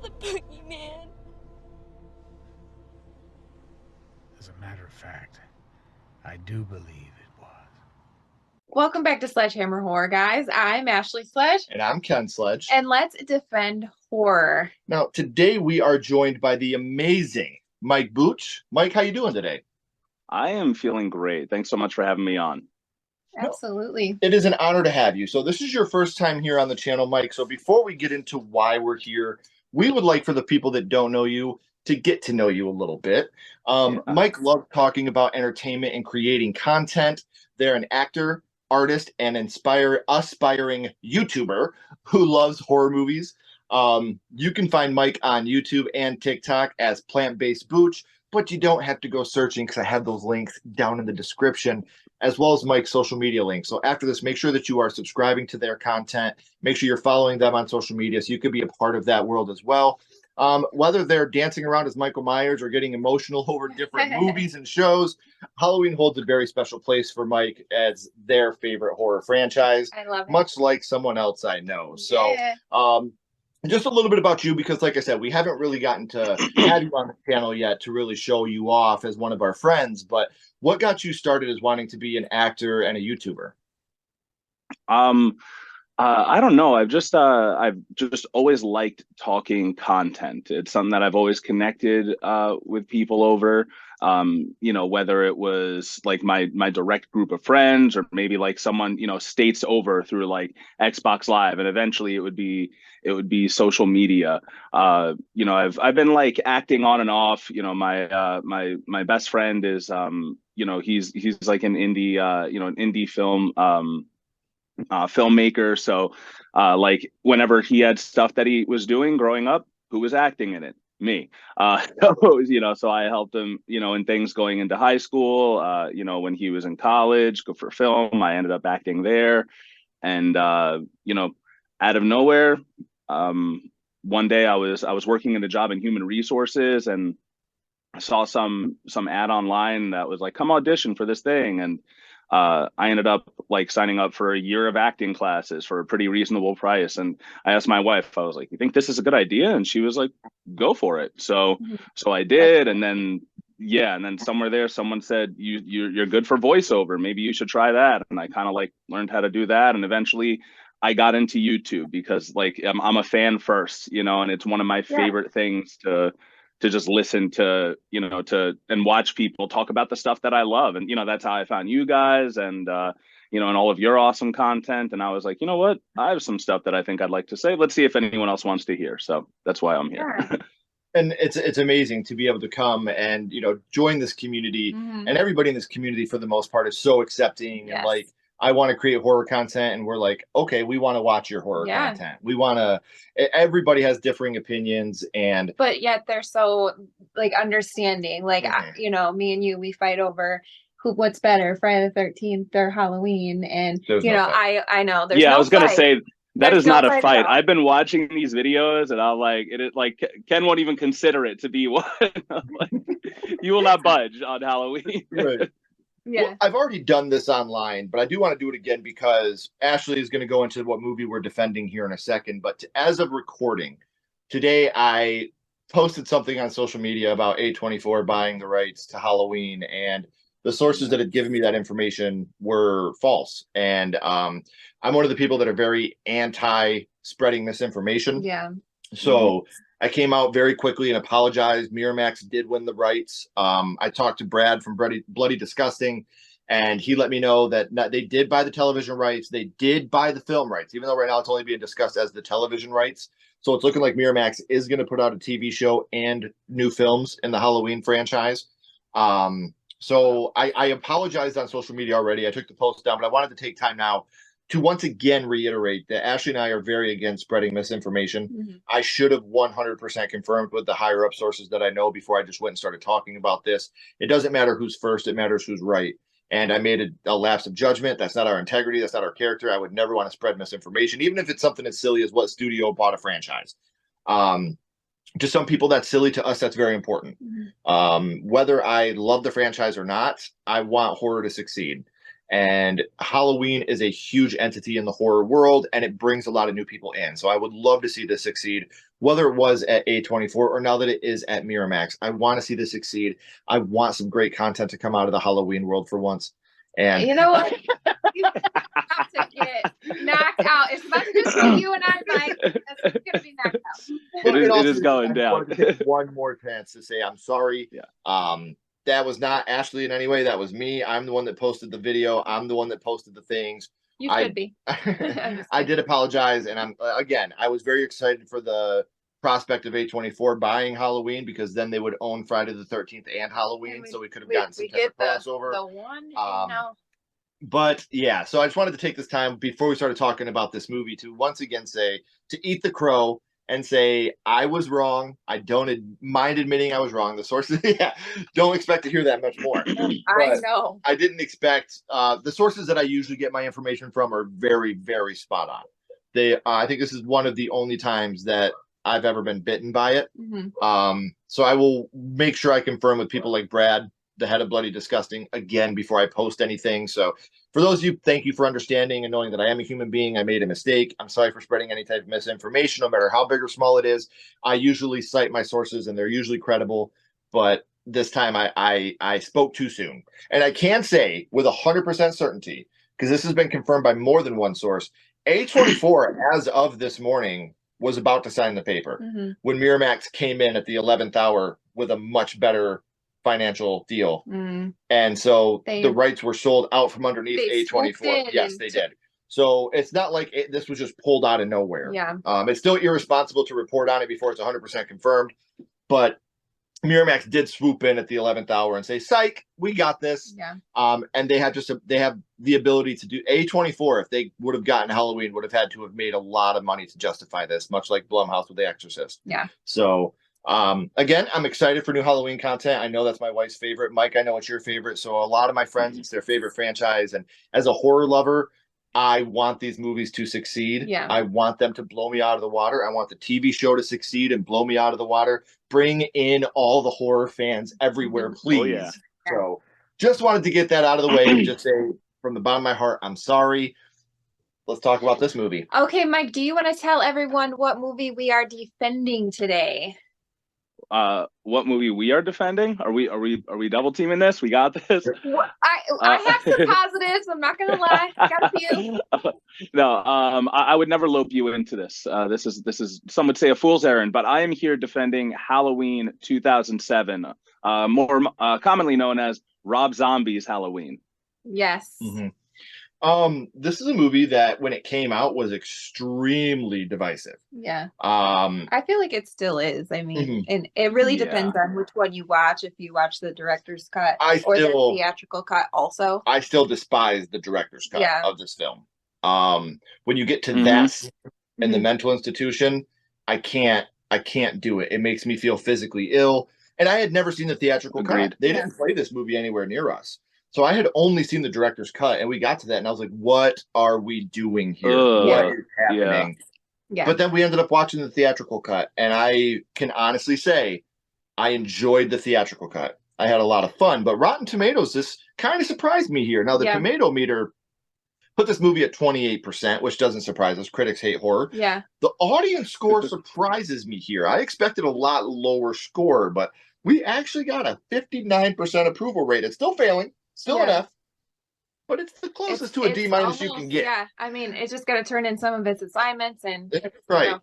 the boogeyman. As a matter of fact, I do believe it was. Welcome back to Sledgehammer Horror, guys. I'm Ashley Sledge. And I'm Ken Sledge. And let's defend horror. Now, today we are joined by the amazing Mike Booch. Mike, how you doing today? I am feeling great. Thanks so much for having me on. Absolutely. It is an honor to have you. So this is your first time here on the channel, Mike. So before we get into why we're here, we would like for the people that don't know you to get to know you a little bit. Mike loves talking about entertainment and creating content. They're an actor, artist, and aspiring YouTuber who loves horror movies. You can find Mike on YouTube and TikTok as Plant-Based Booch, but you don't have to go searching because I have those links down in the description, as well as Mike's social media links. So after this, make sure that you are subscribing to their content. Make sure you're following them on social media so you could be a part of that world as well. Whether they're dancing around as Michael Myers or getting emotional over different movies and shows, Halloween holds a very special place for Mike as their favorite horror franchise. I love it. Much like someone else I know. So, just a little bit about you, because like I said, we haven't really gotten to have you on the channel yet to really show you off as one of our friends. But what got you started as wanting to be an actor and a YouTuber? I don't know. I've just always liked talking content. It's something that I've always connected with people over. You know, whether it was like my direct group of friends, or maybe like someone, you know, states over through like Xbox Live, and eventually it would be social media. You know, I've been like acting on and off. You know, my best friend is you know, he's like an indie you know, an indie film filmmaker. So like whenever he had stuff that he was doing growing up, who was acting in it? Me. So, you know, so I helped him, you know, in things going into high school. You know, when he was in college, go for film, I ended up acting there. And you know, out of nowhere, one day I was working in a job in human resources, and I saw some ad online that was like, come audition for this thing. And I ended up like signing up for a year of acting classes for a pretty reasonable price. And I asked my wife, I was like, you think this is a good idea? And she was like, go for it. So I did. And then, yeah. And then somewhere there, someone said, you're good for voiceover. Maybe you should try that. And I kind of like learned how to do that. And eventually I got into YouTube because like, I'm a fan first, you know, and it's one of my favorite things to just listen to, you know, and watch people talk about the stuff that I love. And, you know, that's how I found you guys and, you know, and all of your awesome content. And I was like, you know what, I have some stuff that I think I'd like to say. Let's see if anyone else wants to hear. So that's why I'm here. Yeah. And it's amazing to be able to come and, you know, join this community. And everybody in this community, for the most part, is so accepting and like, I want to create horror content, and we're like, okay, we want to watch your horror content. We want to, everybody has differing opinions, but yet they're so like understanding. Like, you know, me and you, we fight over what's better, Friday the 13th or Halloween. And, there's you no know, fight. I know there's I was going to say, that There's is not no a fight fight. at all. I've been watching these videos and I'm like, like Ken won't even consider it to be one. Like, you will not budge on Halloween. Right. Yeah. Well, I've already done this online, but I do want to do it again because Ashley is going to go into what movie we're defending here in a second. But as of recording, today I posted something on social media about A24 buying the rights to Halloween, and the sources that had given me that information were false. And I'm one of the people that are very anti-spreading misinformation. Yeah. So I came out very quickly and apologized. Miramax did win the rights. I talked to Brad from Bloody Disgusting, and he let me know that they did buy the television rights. They did buy the film rights, even though right now it's only being discussed as the television rights. So it's looking like Miramax is going to put out a TV show and new films in the Halloween franchise. So I apologized on social media already. I took the post down, but I wanted to take time now to once again reiterate that Ashley and I are very against spreading misinformation. I should have 100% confirmed with the higher up sources that I know before I just went and started talking about this. It doesn't matter who's first, it matters who's right. And I made a lapse of judgment. That's not our integrity. That's not our character. I would never want to spread misinformation, even if it's something as silly as what studio bought a franchise. To some people, that's silly. To us, that's very important. Whether I love the franchise or not, I want horror to succeed. And Halloween is a huge entity in the horror world, and it brings a lot of new people in. So I would love to see this succeed, whether it was at A24 or now that it is at Miramax. I want to see this succeed. I want some great content to come out of the Halloween world for once. And you know what? You have to get knocked out. It's about to just be you and I, Mike. It's gonna be knocked out. It is going down. I take one more chance to say I'm sorry. Yeah. That was not Ashley in any way. That was me. I'm the one that posted the video. I'm the one that posted the things. You should be. I did apologize, and I was very excited for the prospect of A24 buying Halloween, because then they would own Friday the 13th and Halloween, so we could have gotten some type of crossover. The one, But yeah, so I just wanted to take this time before we started talking about this movie to once again say, to eat the crow and say I was wrong. I don't mind admitting I was wrong. The sources, don't expect to hear that much more. I know. I didn't expect the sources that I usually get my information from are very, very spot on. I think this is one of the only times that I've ever been bitten by it. Mm-hmm. So I will make sure I confirm with people like Brad, the head of Bloody Disgusting, again before I post anything. So for those of you, thank you for understanding and knowing that I am a human being. I made a mistake. I'm sorry for spreading any type of misinformation, no matter how big or small it is. I usually cite my sources and they're usually credible, but this time I spoke too soon. And I can say with 100% certainty, because this has been confirmed by more than one source, A24 as of this morning was about to sign the paper when Miramax came in at the 11th hour with a much better financial deal. And so the rights were sold out from underneath A24. Yes, they did. So it's not like this was just pulled out of nowhere. Yeah. It's still irresponsible to report on it before it's 100% confirmed, but Miramax did swoop in at the 11th hour and say, "Psych, we got this." Yeah. And they have the ability to do A24. If they would have gotten Halloween, would have had to have made a lot of money to justify this, much like Blumhouse with The Exorcist. Yeah. So again, I'm excited for new Halloween content. I know that's my wife's favorite. Mike, I know it's your favorite. So a lot of my friends, it's their favorite franchise. And as a horror lover, I want these movies to succeed. Yeah. I want them to blow me out of the water. I want the TV show to succeed and blow me out of the water. Bring in all the horror fans everywhere, please. Oh, yeah. So just wanted to get that out of the way and just say from the bottom of my heart, I'm sorry. Let's talk about this movie. Okay, Mike, do you want to tell everyone what movie we are defending today? What movie we are defending? Are we double teaming this? We got this. I have some positives. I'm not gonna lie. I got a few. No, I would never lope you into this. This is some would say a fool's errand, but I am here defending Halloween 2007, more commonly known as Rob Zombie's Halloween. Yes. This is a movie that when it came out was extremely divisive. Yeah. I feel like it still is. I mean, and it really depends on which one you watch. If you watch the director's cut or the theatrical cut also. I still despise the director's cut of this film. When you get to that in the mental institution, I can't do it. It makes me feel physically ill. And I had never seen the theatrical cut. They didn't play this movie anywhere near us. So I had only seen the director's cut, and we got to that, and I was like, what are we doing here? What is happening? Yeah. But then we ended up watching the theatrical cut, and I can honestly say I enjoyed the theatrical cut. I had a lot of fun, but Rotten Tomatoes, this kind of surprised me here. Now, the tomato meter put this movie at 28%, which doesn't surprise us. Critics hate horror. Yeah. The audience score surprises me here. I expected a lot lower score, but we actually got a 59% approval rate. It's still failing. Still an F, but it's the closest to a D- you can get. Yeah, I mean, it's just got to turn in some of its assignments and right. You know,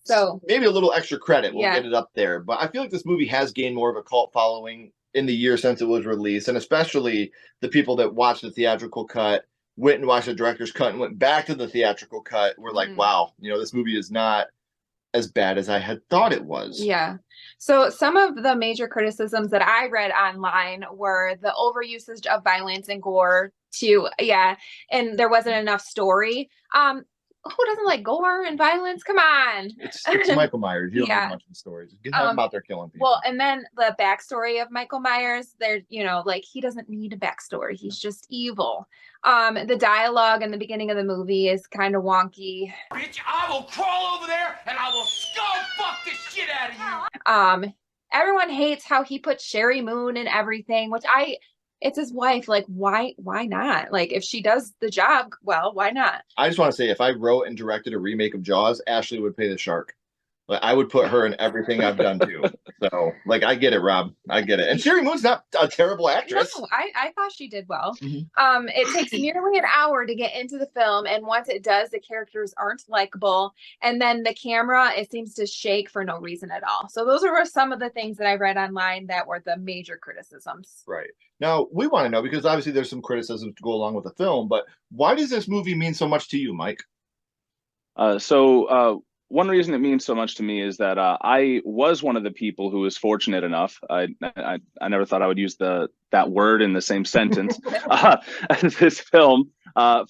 so maybe a little extra credit will get it up there. But I feel like this movie has gained more of a cult following in the year since it was released, and especially the people that watched the theatrical cut, went and watched the director's cut, and went back to the theatrical cut. Were like, wow, this movie is not as bad as I had thought it was. Yeah. So some of the major criticisms that I read online were the overusage of violence and gore and there wasn't enough story. Who doesn't like gore and violence? Come on. It's Michael Myers. You don't have much of the stories. Get him out there killing people. Well, and then the backstory of Michael Myers, he doesn't need a backstory. He's just evil. The dialogue in the beginning of the movie is kind of wonky. Bitch, I will crawl over there and I will skull fuck the shit out of you. Everyone hates how he put Sherry Moon and everything, which It's his wife. Like, why not? Like, if she does the job well, why not? I just want to say, if I wrote and directed a remake of Jaws, Ashley would play the shark. Like, I would put her in everything I've done too. So, like, I get it, Rob. I get it. And Sherry Moon's not a terrible actress. No, I thought she did well. Mhm. It takes nearly an hour to get into the film, and once it does, the characters aren't likable, and then the camera, it seems to shake for no reason at all. So those were some of the things that I read online that were the major criticisms. Right. Now, we want to know, because obviously there's some criticisms to go along with the film, but why does this movie mean so much to you, Mike? One reason it means so much to me is that I was one of the people who was fortunate enough. I never thought I would use that word in the same sentence as this film.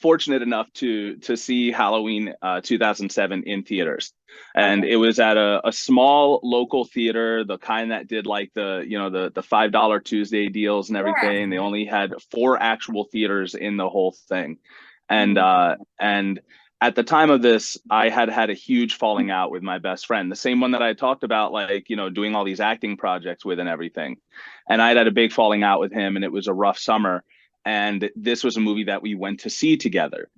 Fortunate enough to see Halloween 2007 in theaters, and it was at a small local theater, the kind that did like the $5 Tuesday deals and everything. They only had 4 actual theaters in the whole thing, and at the time of this, I had a huge falling out with my best friend, the same one that I talked about, like, doing all these acting projects with and everything. And I had a big falling out with him, and it was a rough summer. And this was a movie that we went to see together.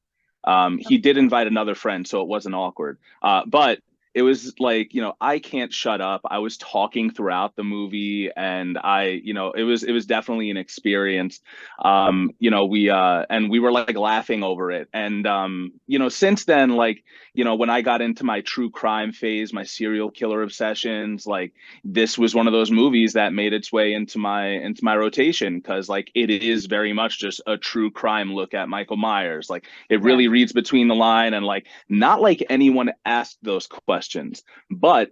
He did invite another friend, so it wasn't awkward. But it was like, I can't shut up. I was talking throughout the movie, and it was definitely an experience. We were like laughing over it. And since then, like, when I got into my true crime phase, my serial killer obsessions, like, this was one of those movies that made its way into my rotation, because like it is very much just a true crime look at Michael Myers. Like, it really reads between the line, and like, not like anyone asked those questions, but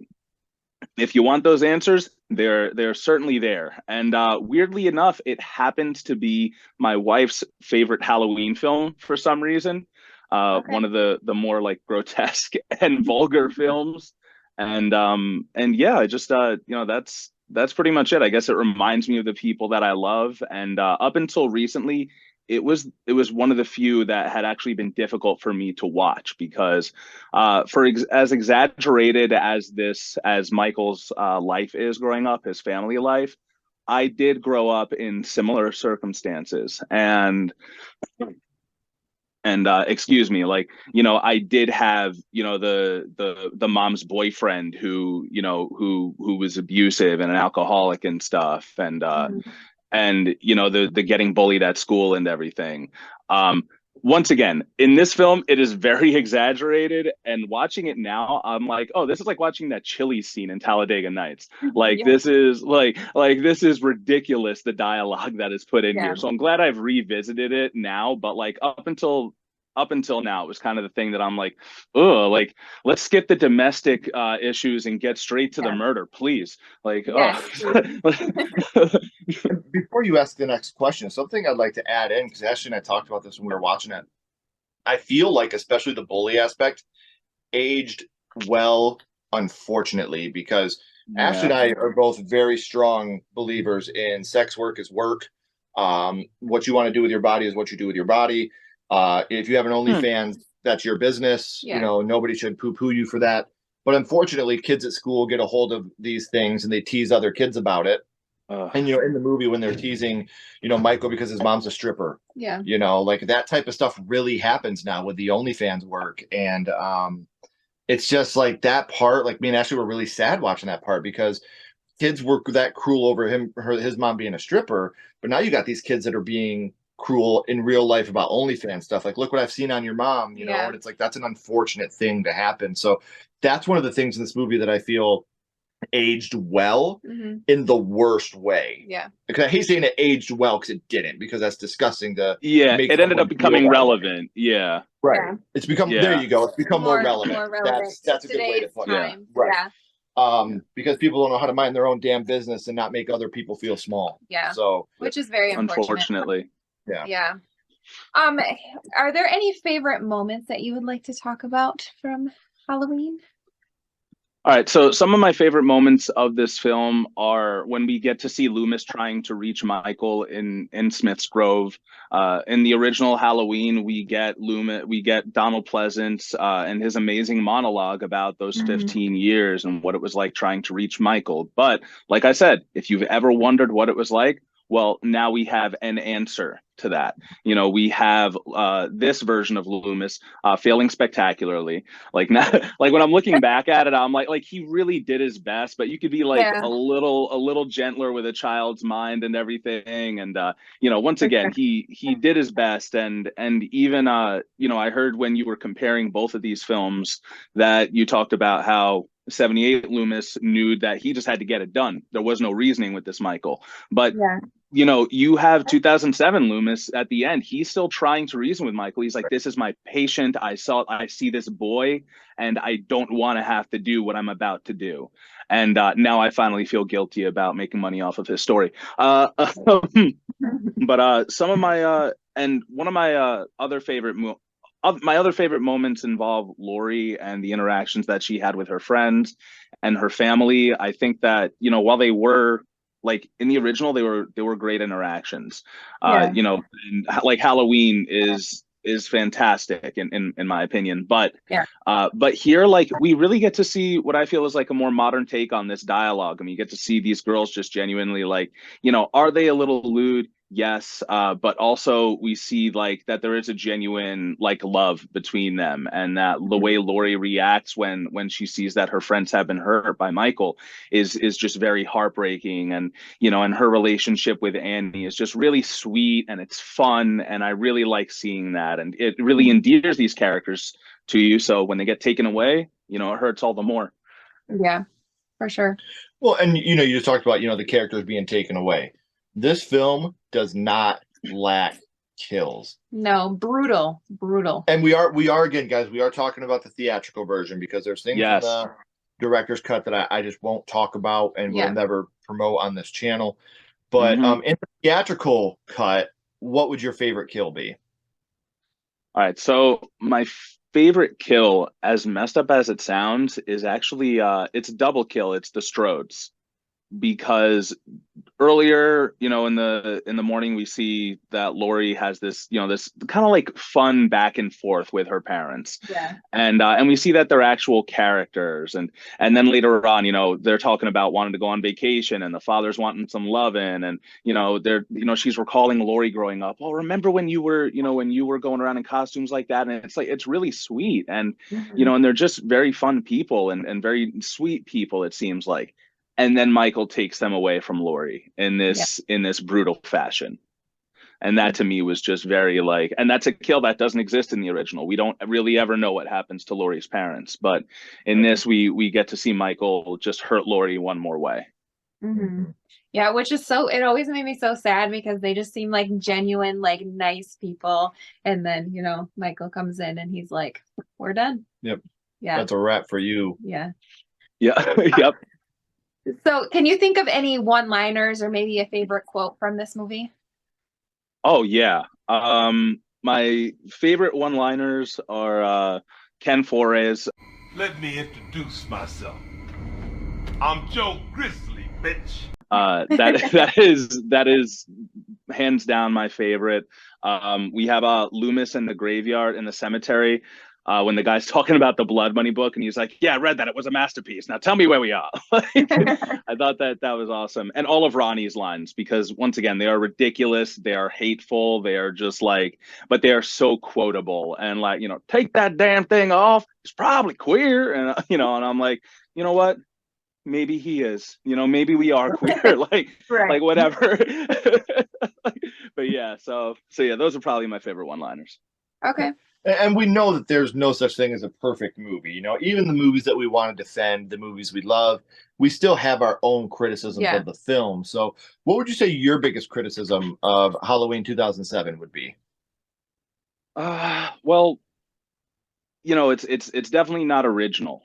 if you want those answers, they're certainly there. And weirdly enough, it happens to be my wife's favorite Halloween film for some reason. One of the more like grotesque and vulgar films. And yeah, I just that's pretty much it. I guess it reminds me of the people that I love. And up until recently, it was one of the few that had actually been difficult for me to watch, because as exaggerated as Michael's life is growing up, his family life, I did grow up in similar circumstances. And excuse me, like, I did have, the mom's boyfriend who was abusive and an alcoholic and stuff, and the getting bullied at school and everything. Once again, in this film, it is very exaggerated, and watching it now, I'm like, oh, this is like watching that Chili scene in Talladega Nights. Like, this is like this is ridiculous, the dialogue that is put in here. So I'm glad I've revisited it now, but like up until now, it was kind of the thing that I'm like, oh, like, let's skip the domestic issues and get straight to the murder, please. Like, Before you ask the next question, something I'd like to add in, because Ashley and I talked about this when we were watching it. I feel like, especially the bully aspect, aged well, unfortunately, because Ashley and I are both very strong believers in sex work is work. What you want to do with your body is what you do with your body. If you have an OnlyFans, that's your business. Nobody should poo-poo you for that. But unfortunately, kids at school get a hold of these things and they tease other kids about it. And in the movie, when they're teasing, Michael because his mom's a stripper, like that type of stuff really happens now with the OnlyFans work. And it's just like that part, like me and Ashley were really sad watching that part, because kids were that cruel over his mom being a stripper. But now you got these kids that are being cruel in real life about OnlyFans stuff. Like, look what I've seen on your mom, and it's like, that's an unfortunate thing to happen. So that's one of the things in this movie that I feel aged well in the worst way. Because I hate saying it aged well, because it didn't, because that's disgusting to it ended up becoming relevant. Right. It's become there you go. It's become more relevant. That's a good way to put it. Right. Because people don't know how to mind their own damn business and not make other people feel small. So which is very unfortunately. Are there any favorite moments that you would like to talk about from Halloween? All right, so some of my favorite moments of this film are when we get to see Loomis trying to reach Michael in Smith's Grove. In the original Halloween, we get Donald Pleasance and his amazing monologue about those 15 years and what it was like trying to reach Michael. But like I said, if you've ever wondered what it was like, Well, now we have an answer to that. We have this version of Loomis failing spectacularly. Like now, like when I'm looking back at it, I'm like he really did his best, but you could be like Yeah. a little gentler with a child's mind and everything. And once again, he did his best. And even I heard when you were comparing both of these films that you talked about how 78 Loomis knew that he just had to get it done. There was no reasoning with this Michael. But Yeah. you have 2007 Loomis at the end. He's still trying to reason with Michael. He's like, this is my patient. I see this boy, and I don't want to have to do what I'm about to do. And now I finally feel guilty about making money off of his story. But some of my and one of my other favorite moments involve Lori and the interactions that she had with her friends and her family. I think that while they were like in the original, they were great interactions. Yeah. And, like Halloween is fantastic in my opinion. But Yeah. but here, like, we really get to see what I feel is like a more modern take on this dialogue. I mean, you get to see these girls just genuinely like, are they a little lewd? Yes, but also we see like that there is a genuine like love between them, and that the way Lori reacts when she sees that her friends have been hurt by Michael is just very heartbreaking. And and her relationship with Annie is just really sweet and it's fun, and I really like seeing that, and it really endears these characters to you. So when they get taken away, it hurts all the more. Yeah, for sure. Well, and you just talked about the characters being taken away. This film does not lack kills. No, brutal. And we are again, guys. We are talking about the theatrical version because there's things in the director's cut that I just won't talk about and will never promote on this channel. But in the theatrical cut, what would your favorite kill be? All right, so my favorite kill, as messed up as it sounds, is actually it's a double kill. It's the Strodes, because earlier, in the morning, we see that Lori has this, this kind of like fun back and forth with her parents. Yeah. And we see that they're actual characters. And then later on, they're talking about wanting to go on vacation, and the father's wanting some loving. And, she's recalling Lori growing up. Oh, remember when you were going around in costumes like that? And it's like, it's really sweet. And, and they're just very fun people and very sweet people, it seems like. And then Michael takes them away from Lori in this brutal fashion. And that to me was just very like, and that's a kill that doesn't exist in the original. We don't really ever know what happens to Lori's parents, but in this we get to see Michael just hurt Lori one more way. Yeah, which is it always made me so sad because they just seem like genuine, like nice people. And then, Michael comes in and he's like, we're done. Yep. Yeah. That's a wrap for you. Yeah. Yeah. Yep. So can you think of any one-liners or maybe a favorite quote from this movie? Oh yeah. My favorite one-liners are Ken Fore's. Let me introduce myself. I'm Joe Grizzly, bitch. That is hands down my favorite. We have Loomis in the graveyard in the cemetery. When the guy's talking about the Blood Money book, and he's like, yeah, I read that. It was a masterpiece. Now tell me where we are. I thought that was awesome. And all of Ronnie's lines, because once again, they are ridiculous. They are hateful. They are just like, but they are so quotable. And like, take that damn thing off. He's probably queer. And, and I'm like, you know what? Maybe he is, maybe we are queer, like, like whatever. But yeah, so yeah, those are probably my favorite one-liners. Okay. And we know that there's no such thing as a perfect movie. Even the movies that we want to defend, the movies we love, we still have our own criticisms of the film. So what would you say your biggest criticism of Halloween 2007 would be? Well, it's definitely not original.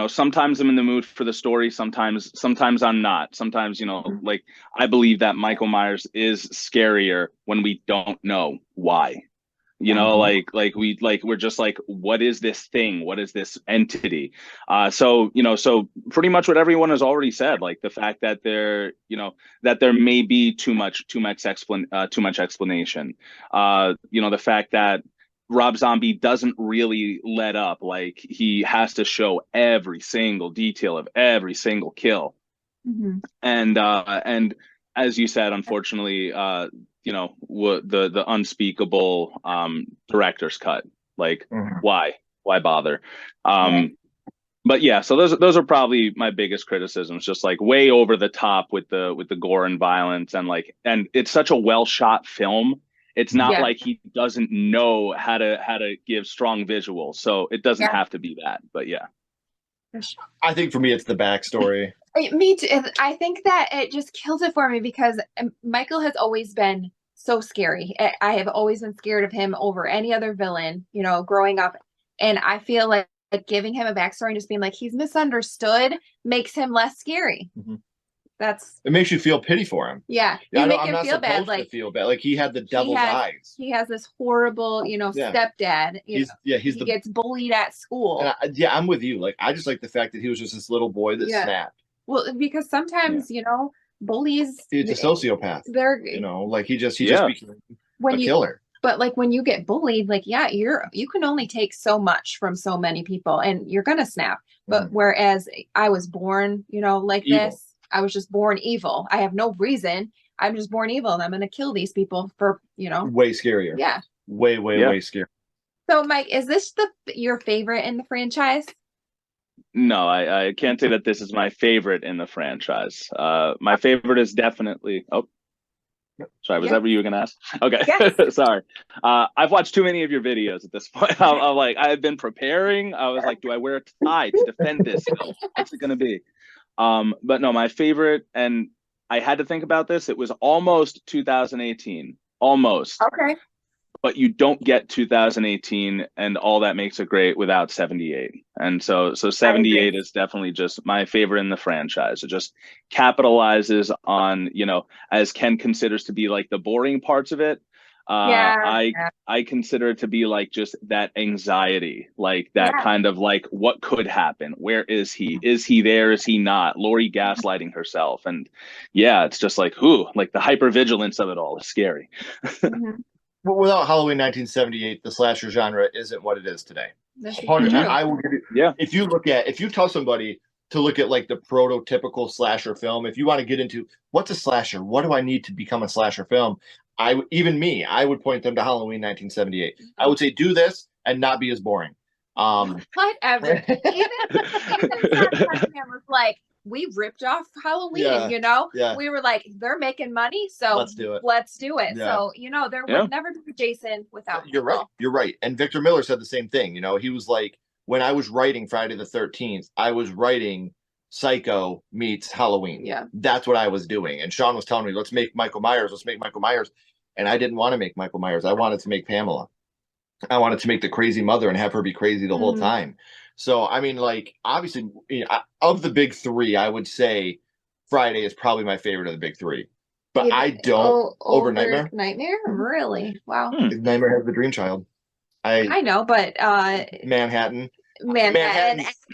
Sometimes I'm in the mood for the story. Sometimes I'm not. Sometimes, like, I believe that Michael Myers is scarier when we don't know why. We're just like, what is this thing? What is this entity? So pretty much what everyone has already said, like the fact that there may be too much explanation. The fact that Rob Zombie doesn't really let up, like he has to show every single detail of every single kill. And as you said, unfortunately, the unspeakable director's cut. Like, why bother? But yeah, so those are probably my biggest criticisms. Just like way over the top with the gore and violence, and it's such a well shot film. It's not like he doesn't know how to give strong visuals, so it doesn't have to be that. But yeah, I think for me, it's the backstory. Me too. I think that it just kills it for me because Michael has always been so scary. I have always been scared of him over any other villain, growing up. And I feel like giving him a backstory and just being like, he's misunderstood makes him less scary. It makes you feel pity for him. Yeah. I'm make him not feel supposed bad. to Like feel bad. Like he had the devil's eyes. He has this horrible, stepdad. He gets bullied at school. And I'm with you. Like I just like the fact that he was just this little boy that snapped. Well, because sometimes, bullies. He's a sociopath. They're like he just became a killer. But like when you get bullied, like you can only take so much from so many people, and you're gonna snap. But whereas I was born, like evil. This, I was just born evil. I have no reason. I'm just born evil, and I'm gonna kill these people for way scarier. Yeah, way scarier. So, Mike, is this your favorite in the franchise? No, I can't say that this is my favorite in the franchise. My favorite is definitely. Oh, sorry, was that what you were gonna ask? Okay, yes. Sorry. I've watched too many of your videos at this point. I'm like, I've been preparing. I was like, do I wear a tie to defend this? What's it gonna be? But no, my favorite, and I had to think about this. It was almost 2018, almost. Okay. But you don't get 2018 and all that makes it great without 78. And so 78 is definitely just my favorite in the franchise. It just capitalizes on, as Ken considers to be like the boring parts of it. I consider it to be like just that anxiety, like that kind of like, what could happen? Where is he? Is he there? Is he not? Lori gaslighting herself. And it's just like, like the hypervigilance of it all is scary. But without Halloween 1978, the slasher genre isn't what it is today. I will give you, if you tell somebody to look at like the prototypical slasher film, if you want to get into what's a slasher, what do I need to become a slasher film? I would point them to Halloween 1978. I would say do this and not be as boring. Whatever. Even SledgeHammer was like, we ripped off Halloween, we were like, they're making money, so let's do it. So there would never be Jason without you're right. And Victor Miller said the same thing. He was like, when I was writing Friday the 13th, I was writing Psycho meets Halloween. That's what I was doing. And Sean was telling me, let's make Michael Myers. And I didn't want to make Michael Myers. I wanted to make Pamela. I wanted to make the crazy mother and have her be crazy the whole time. So, I mean, like, obviously, of the big three, I would say Friday is probably my favorite of the big three. But I don't over Nightmare. Nightmare? Really? Wow. Nightmare has the dream child. I know, but Manhattan.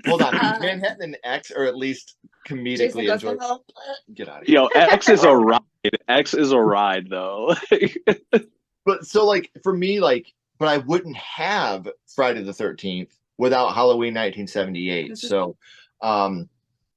Hold on. Manhattan and X are at least comedically enjoyable. Get out of here. X is a ride. X is a ride, though. But so, like, for me, like, but I wouldn't have Friday the 13th without Halloween 1978. So,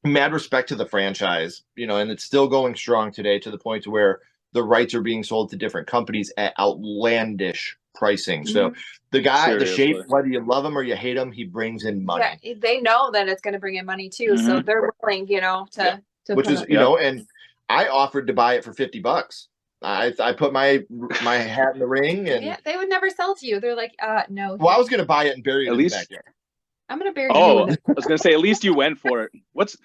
mad respect to the franchise, and it's still going strong today to the point to where the rights are being sold to different companies at outlandish pricing. So the guy, the shape, whether you love him or you hate him, he brings in money. Yeah, they know that it's going to bring in money too. So they're willing, to which is, and I offered to buy it for $50. I put my hat in the ring, and they would never sell to you. They're like, no. Well, I was gonna buy it and bury it in the backyard. I'm gonna bury you. I was gonna say, at least you went for it. What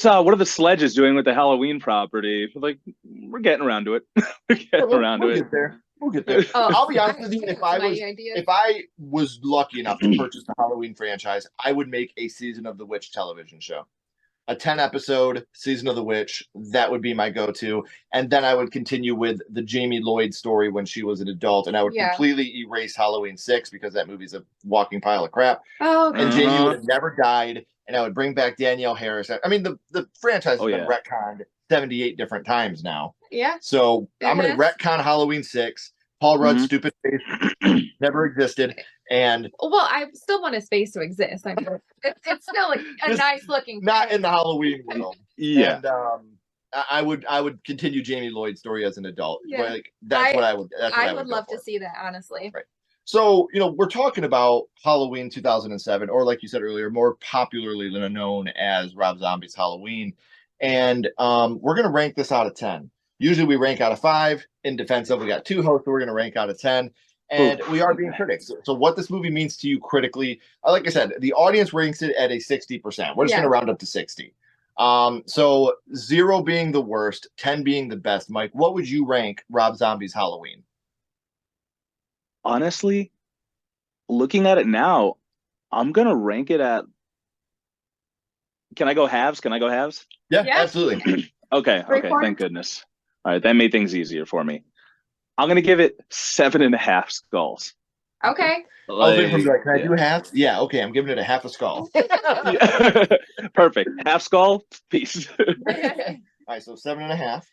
are the Sledges doing with the Halloween property? Like, we're getting around to it. We'll get there. We'll get there. I'll be honest with you. If I was lucky enough to purchase the Halloween franchise, I would make a Season of the Witch television show. A 10-episode Season of the Witch, that would be my go-to. And then I would continue with the Jamie Lloyd story when she was an adult. And I would completely erase Halloween 6 because that movie's a walking pile of crap. And Jamie would have never died. And I would bring back Danielle Harris. I mean, the franchise has been retconned 78 different times now. Yeah. So I'm going to retcon Halloween 6. Paul Rudd's stupid face never existed. And I still want his face to exist. I mean, it's still a nice looking. Not in the Halloween world. Yeah. And I would continue Jamie Lloyd's story as an adult. Yeah. Like that's what I would. That's what I I would go love for. to see that, honestly. Right. So, we're talking about Halloween 2007, or like you said earlier, more popularly known as Rob Zombie's Halloween. And we're going to rank this out of 10. Usually we rank out of 5. In defense of, we got 2 hosts, so we're going to rank out of 10. And we are being critics. So what this movie means to you critically, like I said, the audience ranks it at a 60%. We're just going to round up to 60. So 0 being the worst, 10 being the best. Mike, what would you rank Rob Zombie's Halloween? Honestly, looking at it now, I'm gonna rank it at. Can I go halves? Yeah, Yeah. absolutely. Okay, thank goodness. All right, that made things easier for me. I'm gonna give it 7.5 skulls. Okay. I was waiting for him to be like, can I do half? Yeah, okay, I'm giving it a half a skull. Yeah. Perfect. Half skull, peace. All right, so 7.5.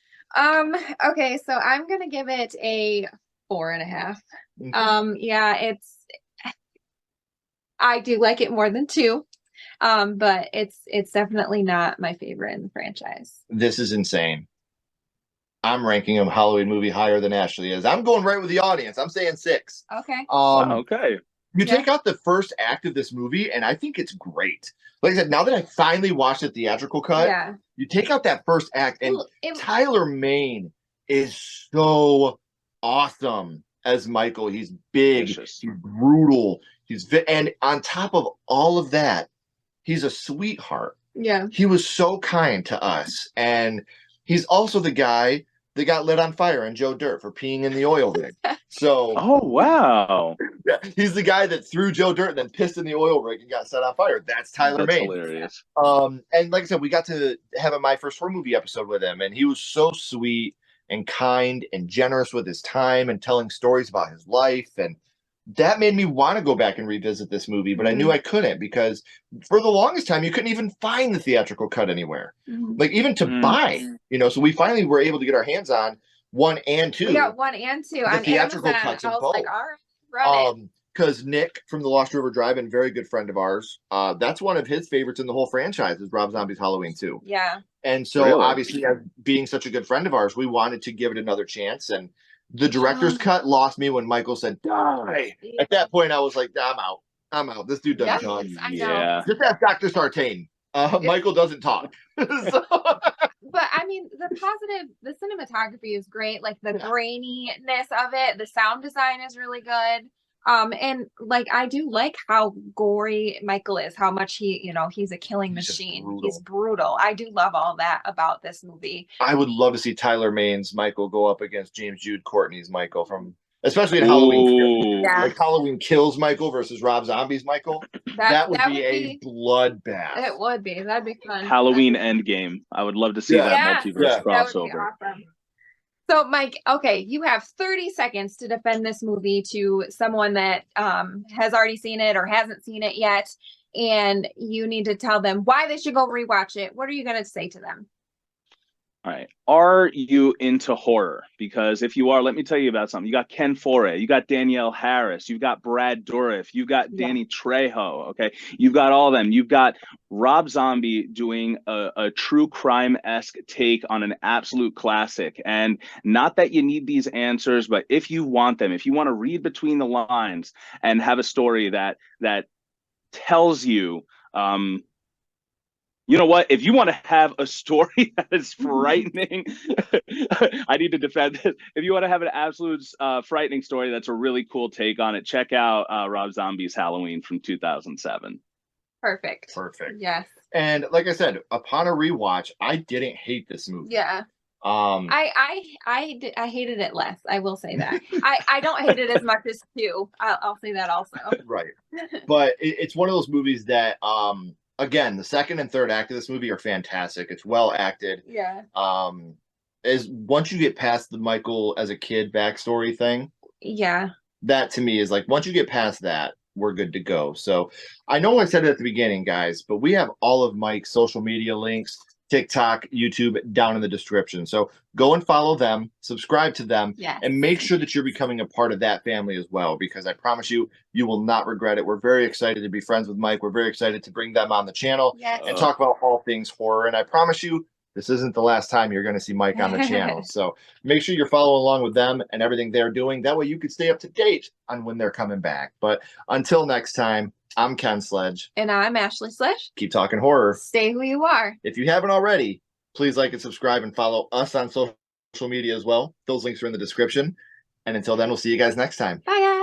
Okay, so I'm gonna give it a 4.5. Yeah, I do like it more than 2. But it's definitely not my favorite in the franchise. This is insane. I'm ranking a Halloween movie higher than Ashley is. I'm going right with the audience. I'm saying 6. Okay. Okay. You take out the first act of this movie, and I think it's great. Like I said, now that I finally watched the theatrical cut, you take out that first act, and Tyler Mane is so awesome as Michael. He's big, he's brutal, and on top of all of that, he's a sweetheart. Yeah. He was so kind to us, and he's also the guy that got lit on fire in Joe Dirt for peeing in the oil rig. So, oh wow, yeah, he's the guy that threw Joe Dirt and then pissed in the oil rig and got set on fire. That's Tyler Mane. Hilarious. And like I said, we got to have a My First Horror Movie episode with him, and he was so sweet and kind and generous with his time and telling stories about his life, and that made me want to go back and revisit this movie, but I knew I couldn't because for the longest time you couldn't even find the theatrical cut anywhere, like even to buy. So we finally were able to get our hands on 1 and 2. We got 1 and 2 the on theatrical Amazon. cuts I of was both. like, all right, run it. Because Nick from the Lost River Drive-In, very good friend of ours, that's one of his favorites in the whole franchise is Rob Zombie's Halloween 2. Yeah. And so obviously, as being such a good friend of ours, we wanted to give it another chance. And the director's cut lost me when Michael said, die. Yeah. At that point, I was like, I'm out. This dude doesn't talk. Yeah. Just ask Dr. Sartain. Michael doesn't talk. So... But I mean, the cinematography is great. Like the graininess of it, the sound design is really good. And like I do like how gory Michael is, how much he's a killing machine. He's brutal. I do love all that about this movie. I would love to see Tyler Mane's Michael go up against James Jude Courtney's Michael especially in Halloween. Like Halloween Kills Michael versus Rob Zombie's Michael. That would be a bloodbath. It would be. That'd be fun. Halloween Endgame. I would love to see that multiverse crossover. That would be awesome. So, Mike, okay, you have 30 seconds to defend this movie to someone that has already seen it or hasn't seen it yet, and you need to tell them why they should go rewatch it. What are you going to say to them? All right. Are you into horror? Because if you are, let me tell you about something. You got Ken Foray, you got Danielle Harris, you've got Brad Dourif, you've got Danny Trejo. Okay. You've got all of them. You've got Rob Zombie doing a true crime-esque take on an absolute classic. And not that you need these answers, but if you want them, if you want to read between the lines and have a story that tells you, you know what? If you want to have a story that is frightening, I need to defend this. If you want to have an absolute frightening story that's a really cool take on it, check out Rob Zombie's Halloween from 2007. Perfect. Yes. And like I said, upon a rewatch, I didn't hate this movie. Yeah. I hated it less. I will say that. I don't hate it as much as 2. I'll say that also. Right. But it's one of those movies that again, the second and third act of this movie are fantastic. It's well acted. Yeah. As once you get past the Michael as a kid backstory thing. Yeah. That to me is like once you get past that, we're good to go. So I know I said it at the beginning, guys, but we have all of Mike's social media links, TikTok, YouTube down in the description. So go and follow them, subscribe to them, and make sure that you're becoming a part of that family as well, because I promise you, you will not regret it. We're very excited to be friends with Mike. We're very excited to bring them on the channel and talk about all things horror. And I promise you, this isn't the last time you're going to see Mike on the channel. So make sure you're following along with them and everything they're doing. That way you can stay up to date on when they're coming back. But until next time, I'm Ken Sledge. And I'm Ashley Sledge. Keep talking horror. Stay who you are. If you haven't already, please like and subscribe and follow us on social media as well. Those links are in the description. And until then, we'll see you guys next time. Bye, guys.